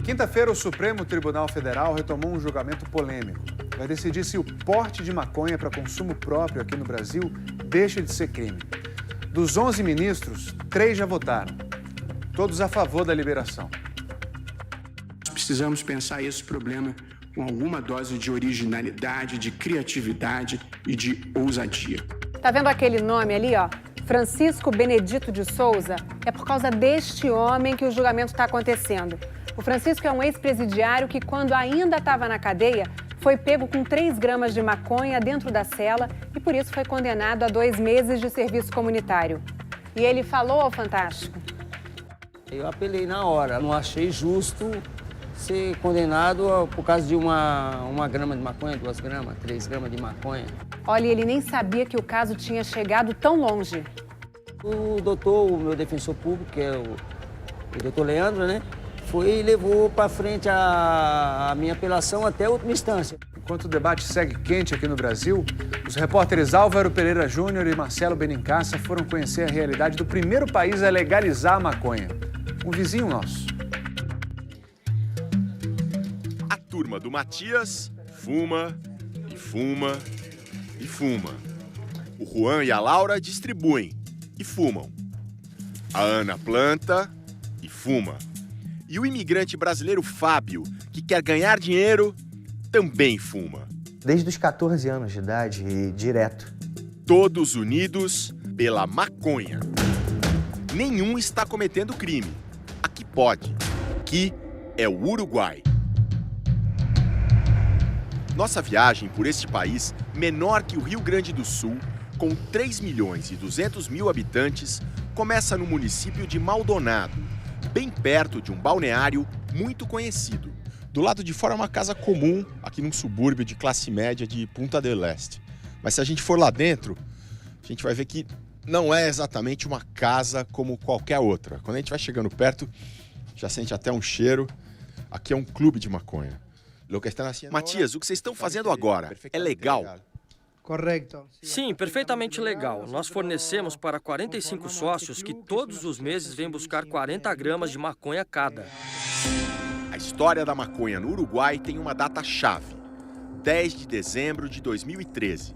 quinta-feira, o Supremo Tribunal Federal retomou um julgamento polêmico. Vai decidir se o porte de maconha para consumo próprio aqui no Brasil deixa de ser crime. Dos 11 ministros, 3 já votaram, todos a favor da liberação. Precisamos pensar esse problema com alguma dose de originalidade, de criatividade e de ousadia. Tá vendo aquele nome ali, ó? Francisco Benedito de Souza? É por causa deste homem que o julgamento está acontecendo. O Francisco é um ex-presidiário que, quando ainda estava na cadeia, foi pego com 3 gramas de maconha dentro da cela e, por isso, foi condenado a 2 meses de serviço comunitário. E ele falou ao Fantástico. Eu apelei na hora, não achei justo ser condenado por causa de uma grama de maconha, 2 gramas, 3 gramas de maconha. Olha, ele nem sabia que o caso tinha chegado tão longe. O doutor, o meu defensor público, que é o doutor Leandro, né, foi e levou para frente a minha apelação até a última instância. Enquanto o debate segue quente aqui no Brasil, os repórteres Álvaro Pereira Júnior e Marcelo Benincasa foram conhecer a realidade do primeiro país a legalizar a maconha, um vizinho nosso. A turma do Matias fuma e fuma e fuma. O Juan e a Laura distribuem e fumam. A Ana planta e fuma. E o imigrante brasileiro Fábio, que quer ganhar dinheiro, também fuma. Desde os 14 anos de idade e direto. Todos unidos pela maconha. Nenhum está cometendo crime. Aqui pode. Aqui é o Uruguai. Nossa viagem por este país, menor que o Rio Grande do Sul, com 3.200.000 habitantes, começa no município de Maldonado, bem perto de um balneário muito conhecido. Do lado de fora é uma casa comum, aqui num subúrbio de classe média de Punta del Este. Mas se a gente for lá dentro, a gente vai ver que não é exatamente uma casa como qualquer outra. Quando a gente vai chegando perto, já sente até um cheiro. Aqui é um clube de maconha. Matias, o que vocês estão fazendo agora é legal? Correto. Sim, perfeitamente legal. Nós fornecemos para 45 sócios que todos os meses vêm buscar 40 gramas de maconha cada. A história da maconha no Uruguai tem uma data-chave, 10 de dezembro de 2013.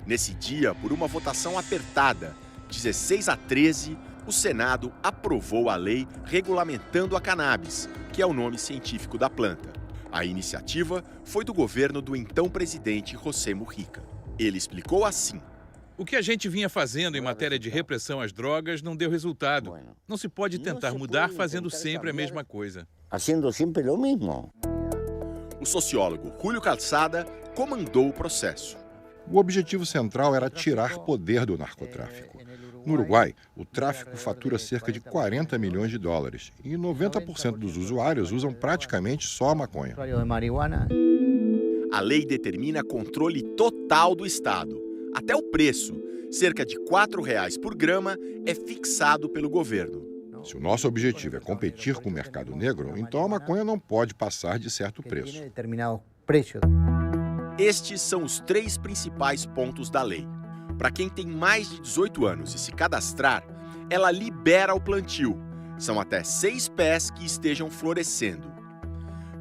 Nesse dia, por uma votação apertada, 16-13, o Senado aprovou a lei regulamentando a cannabis, que é o nome científico da planta. A iniciativa foi do governo do então presidente José Mujica. Ele explicou assim. O que a gente vinha fazendo em matéria de repressão às drogas não deu resultado. Não se pode tentar mudar fazendo sempre a mesma coisa. Fazendo sempre o mesmo. O sociólogo Júlio Calçada comandou o processo. O objetivo central era tirar poder do narcotráfico. No Uruguai, o tráfico fatura cerca de 40 milhões de dólares e 90% dos usuários usam praticamente só a maconha. A lei determina controle total do Estado. Até o preço, cerca de R$ 4,00 por grama, é fixado pelo governo. Se o nosso objetivo é competir com o mercado negro, então a maconha não pode passar de certo preço. Estes são os 3 principais pontos da lei. Para quem tem mais de 18 anos e se cadastrar, ela libera o plantio. São até 6 pés que estejam florescendo.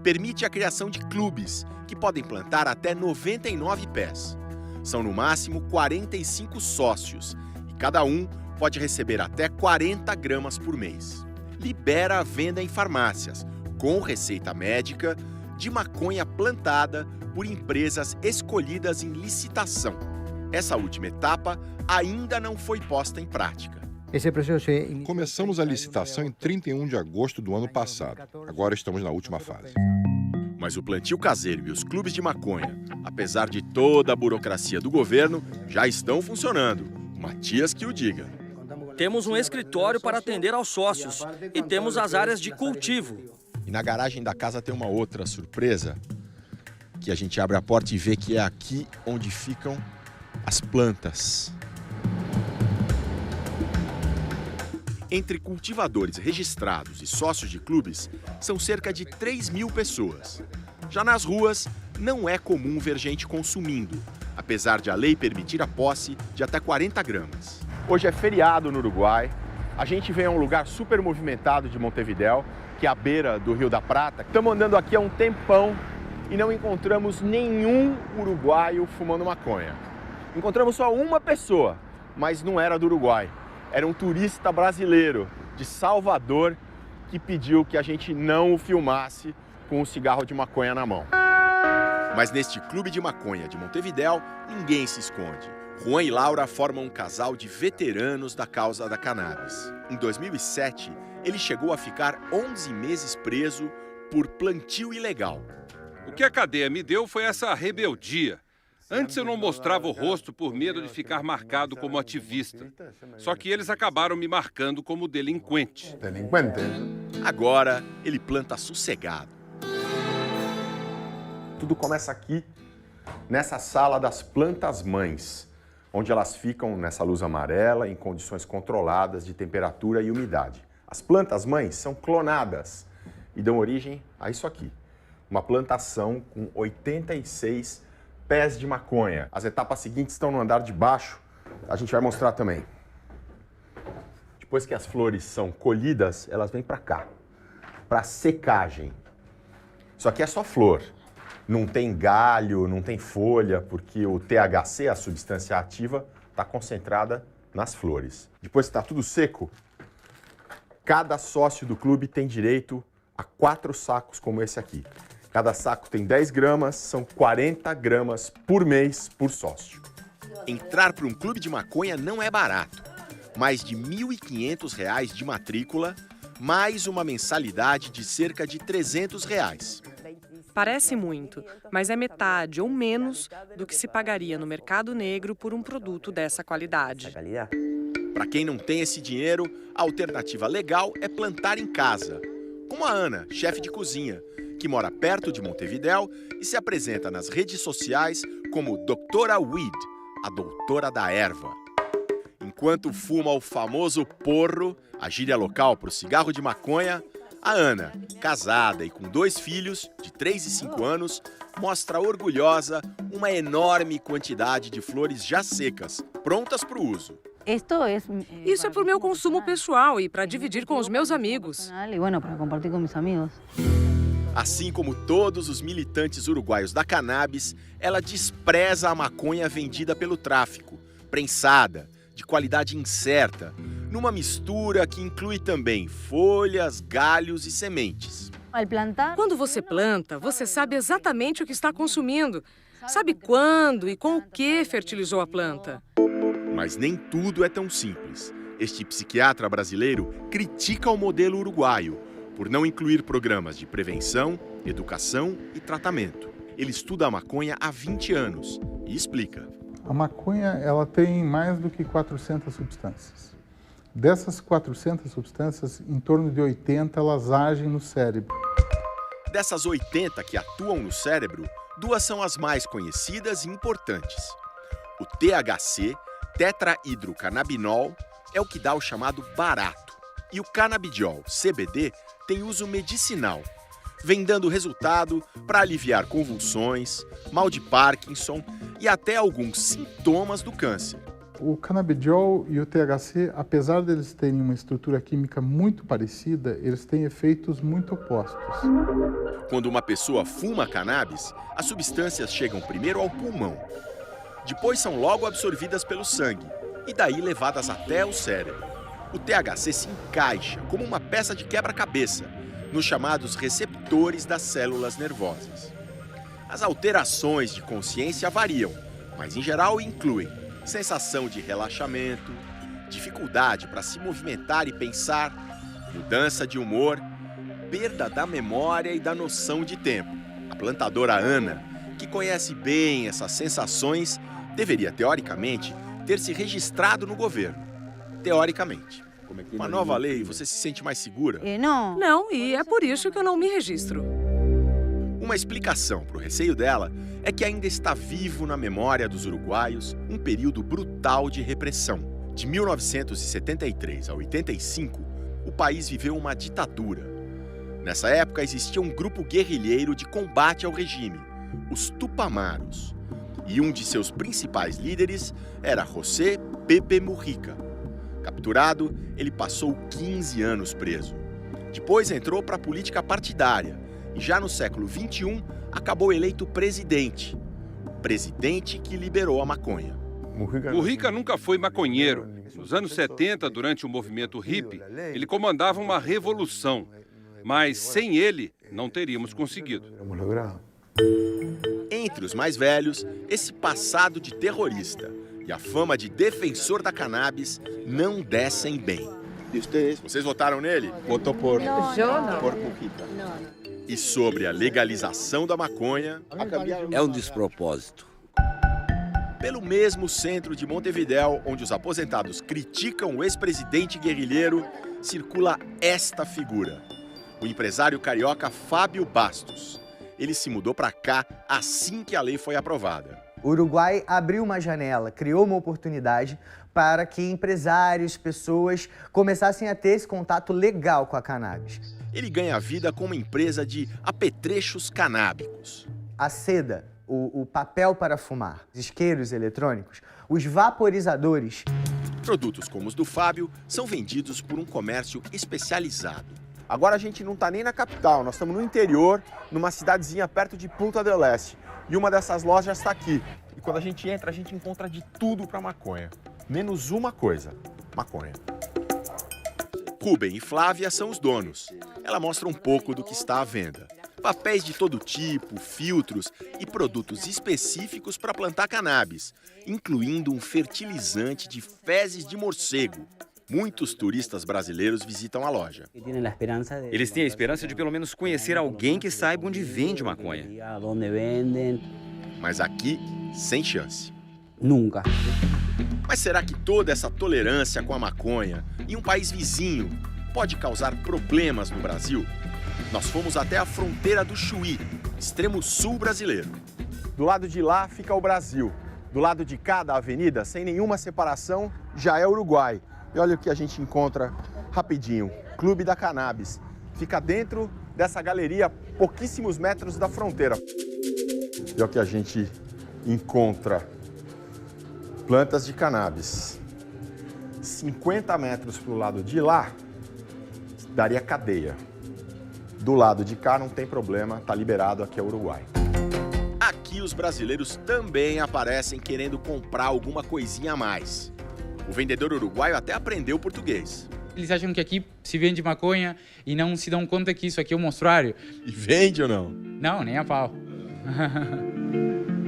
Permite a criação de clubes, que podem plantar até 99 pés. São no máximo 45 sócios e cada um pode receber até 40 gramas por mês. Libera a venda em farmácias, com receita médica, de maconha plantada por empresas escolhidas em licitação. Essa última etapa ainda não foi posta em prática. Começamos a licitação em 31 de agosto do ano passado. Agora estamos na última fase. Mas o plantio caseiro e os clubes de maconha, apesar de toda a burocracia do governo, já estão funcionando. Matias que o diga. Temos um escritório para atender aos sócios e temos as áreas de cultivo. E na garagem da casa tem uma outra surpresa, que a gente abre a porta e vê que é aqui onde ficam as plantas. Entre cultivadores registrados e sócios de clubes, são cerca de 3.000 pessoas. Já nas ruas, não é comum ver gente consumindo, apesar de a lei permitir a posse de até 40 gramas. Hoje é feriado no Uruguai. A gente vem a um lugar super movimentado de Montevidéu, aqui à beira do Rio da Prata. Estamos andando aqui há um tempão e não encontramos nenhum uruguaio fumando maconha. Encontramos só uma pessoa, mas não era do Uruguai. Era um turista brasileiro de Salvador que pediu que a gente não o filmasse com um cigarro de maconha na mão. Mas neste clube de maconha de Montevidéu, ninguém se esconde. Juan e Laura formam um casal de veteranos da causa da cannabis. Em 2007, ele chegou a ficar 11 meses preso por plantio ilegal. O que a cadeia me deu foi essa rebeldia. Antes eu não mostrava o rosto por medo de ficar marcado como ativista. Só que eles acabaram me marcando como delinquente. Agora, ele planta sossegado. Tudo começa aqui, nessa sala das plantas-mães, onde elas ficam nessa luz amarela, em condições controladas de temperatura e umidade. As plantas-mães são clonadas e dão origem a isso aqui. Uma plantação com 86 pés de maconha. As etapas seguintes estão no andar de baixo, a gente vai mostrar também. Depois que as flores são colhidas, elas vêm para cá, para secagem. Isso aqui é só flor. Não tem galho, não tem folha, porque o THC, a substância ativa, está concentrada nas flores. Depois que está tudo seco, cada sócio do clube tem direito a 4 sacos como esse aqui. Cada saco tem 10 gramas, são 40 gramas por mês por sócio. Entrar para um clube de maconha não é barato. Mais de R$ 1.500 de matrícula, mais uma mensalidade de cerca de R$ 300. Parece muito, mas é metade ou menos do que se pagaria no mercado negro por um produto dessa qualidade. Para quem não tem esse dinheiro, a alternativa legal é plantar em casa. Como a Ana, chefe de cozinha, que mora perto de Montevidéu e se apresenta nas redes sociais como Doutora Weed, a doutora da erva. Enquanto fuma o famoso porro, a gíria local para o cigarro de maconha, a Ana, casada e com 2 filhos, de 3 e 5 anos, mostra orgulhosa uma enorme quantidade de flores já secas, prontas para o uso. Isso é para o meu consumo pessoal e para dividir com os meus amigos. Assim como todos os militantes uruguaios da cannabis, ela despreza a maconha vendida pelo tráfico, prensada, de qualidade incerta, numa mistura que inclui também folhas, galhos e sementes. Quando você planta, você sabe exatamente o que está consumindo. Sabe quando e com o que fertilizou a planta. Mas nem tudo é tão simples. Este psiquiatra brasileiro critica o modelo uruguaio por não incluir programas de prevenção, educação e tratamento. Ele estuda a maconha há 20 anos e explica. A maconha ela tem mais do que 400 substâncias. Dessas 400 substâncias, em torno de 80 elas agem no cérebro. Dessas 80 que atuam no cérebro, 2 são as mais conhecidas e importantes. O THC, tetrahidrocannabinol, é o que dá o chamado barato. E o canabidiol, CBD, tem uso medicinal. Vem dando resultado para aliviar convulsões, mal de Parkinson e até alguns sintomas do câncer. O canabidiol e o THC, apesar deles terem uma estrutura química muito parecida, eles têm efeitos muito opostos. Quando uma pessoa fuma cannabis, as substâncias chegam primeiro ao pulmão. Depois são logo absorvidas pelo sangue e daí levadas até o cérebro. O THC se encaixa como uma peça de quebra-cabeça nos chamados receptores das células nervosas. As alterações de consciência variam, mas em geral incluem sensação de relaxamento, dificuldade para se movimentar e pensar, mudança de humor, perda da memória e da noção de tempo. A plantadora Ana, que conhece bem essas sensações, deveria, teoricamente, ter se registrado no governo. Teoricamente. Com a nova lei, você se sente mais segura? Não, e é por isso que eu não me registro. Uma explicação para o receio dela é que ainda está vivo na memória dos uruguaios um período brutal de repressão. De 1973 a 85, o país viveu uma ditadura. Nessa época existia um grupo guerrilheiro de combate ao regime, os Tupamaros. E um de seus principais líderes era José Pepe Mujica. Capturado, ele passou 15 anos preso. Depois entrou para a política partidária e já no século XXI acabou eleito presidente. O presidente que liberou a maconha. Mujica nunca foi maconheiro. Nos anos 70, durante o movimento hippie, ele comandava uma revolução. Mas sem ele, não teríamos conseguido. Entre os mais velhos, esse passado de terrorista e a fama de defensor da cannabis não descem bem. E vocês votaram nele? Votou por Mujica. E sobre a legalização da maconha... É um despropósito. Pelo mesmo centro de Montevidéu, onde os aposentados criticam o ex-presidente guerrilheiro, circula esta figura. O empresário carioca Fábio Bastos. Ele se mudou para cá assim que a lei foi aprovada. O Uruguai abriu uma janela, criou uma oportunidade para que empresários, pessoas começassem a ter esse contato legal com a cannabis. Ele ganha vida com uma empresa de apetrechos canábicos. A seda, o papel para fumar, os isqueiros eletrônicos, os vaporizadores. Produtos como os do Fábio são vendidos por um comércio especializado. Agora a gente não está nem na capital, nós estamos no interior, numa cidadezinha perto de Punta del Este. E uma dessas lojas está aqui. E quando a gente entra, a gente encontra de tudo para maconha. Menos uma coisa, maconha. Rubem e Flávia são os donos. Ela mostra um pouco do que está à venda. Papéis de todo tipo, filtros e produtos específicos para plantar cannabis, incluindo um fertilizante de fezes de morcego. Muitos turistas brasileiros visitam a loja. Eles têm a esperança de pelo menos conhecer alguém que saiba onde vende maconha. Mas aqui, sem chance. Nunca. Mas será que toda essa tolerância com a maconha em um país vizinho pode causar problemas no Brasil? Nós fomos até a fronteira do Chuí, extremo sul brasileiro. Do lado de lá fica o Brasil. Do lado de cá da avenida, sem nenhuma separação, já é Uruguai. E olha o que a gente encontra rapidinho. Clube da Cannabis. Fica dentro dessa galeria, pouquíssimos metros da fronteira. E olha o que a gente encontra. Plantas de cannabis. 50 metros para o lado de lá, daria cadeia. Do lado de cá não tem problema, tá liberado, aqui é Uruguai. Aqui os brasileiros também aparecem querendo comprar alguma coisinha a mais. O vendedor uruguaio até aprendeu português. Eles acham que aqui se vende maconha e não se dão conta que isso aqui é um monstruário. E vende ou não? Não, nem a pau.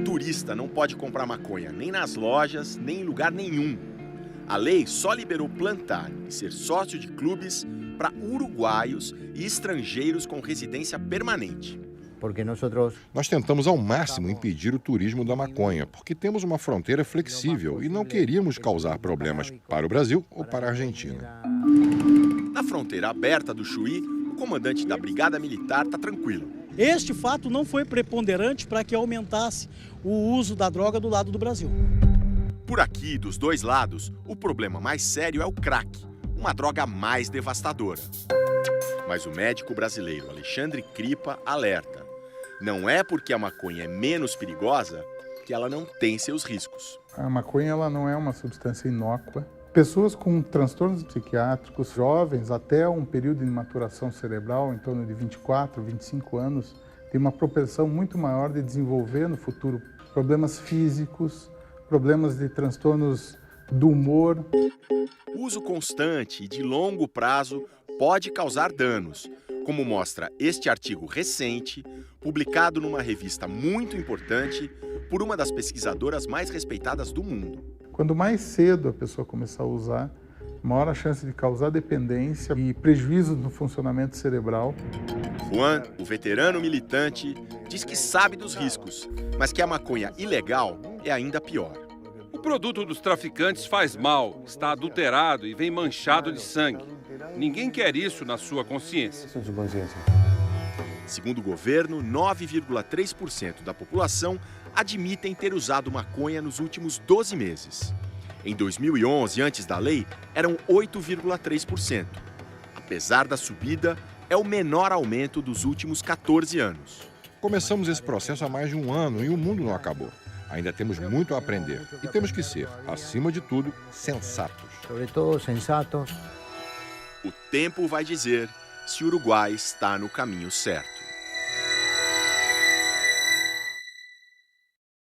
Turista não pode comprar maconha nem nas lojas, nem em lugar nenhum. A lei só liberou plantar e ser sócio de clubes para uruguaios e estrangeiros com residência permanente. Nós tentamos ao máximo impedir o turismo da maconha, porque temos uma fronteira flexível e não queríamos causar problemas para o Brasil ou para a Argentina. Na fronteira aberta do Chuí, o comandante da Brigada Militar está tranquilo. Este fato não foi preponderante para que aumentasse o uso da droga do lado do Brasil. Por aqui, dos dois lados, o problema mais sério é o crack, uma droga mais devastadora. Mas o médico brasileiro Alexandre Cripa alerta. Não é porque a maconha é menos perigosa que ela não tem seus riscos. A maconha ela não é uma substância inócua. Pessoas com transtornos psiquiátricos, jovens, até um período de maturação cerebral, em torno de 24, 25 anos, têm uma propensão muito maior de desenvolver no futuro problemas físicos, problemas de transtornos do humor. O uso constante e de longo prazo pode causar danos, como mostra este artigo recente, publicado numa revista muito importante por uma das pesquisadoras mais respeitadas do mundo. Quando mais cedo a pessoa começar a usar, maior a chance de causar dependência e prejuízo no funcionamento cerebral. Juan, o veterano militante, diz que sabe dos riscos, mas que a maconha ilegal é ainda pior. O produto dos traficantes faz mal, está adulterado e vem manchado de sangue. Ninguém quer isso na sua consciência. Segundo o governo, 9,3% da população admitem ter usado maconha nos últimos 12 meses. Em 2011, antes da lei, eram 8,3%. Apesar da subida, é o menor aumento dos últimos 14 anos. Começamos esse processo há mais de um ano e o mundo não acabou. Ainda temos muito a aprender e temos que ser, acima de tudo, sensatos. O tempo vai dizer se o Uruguai está no caminho certo.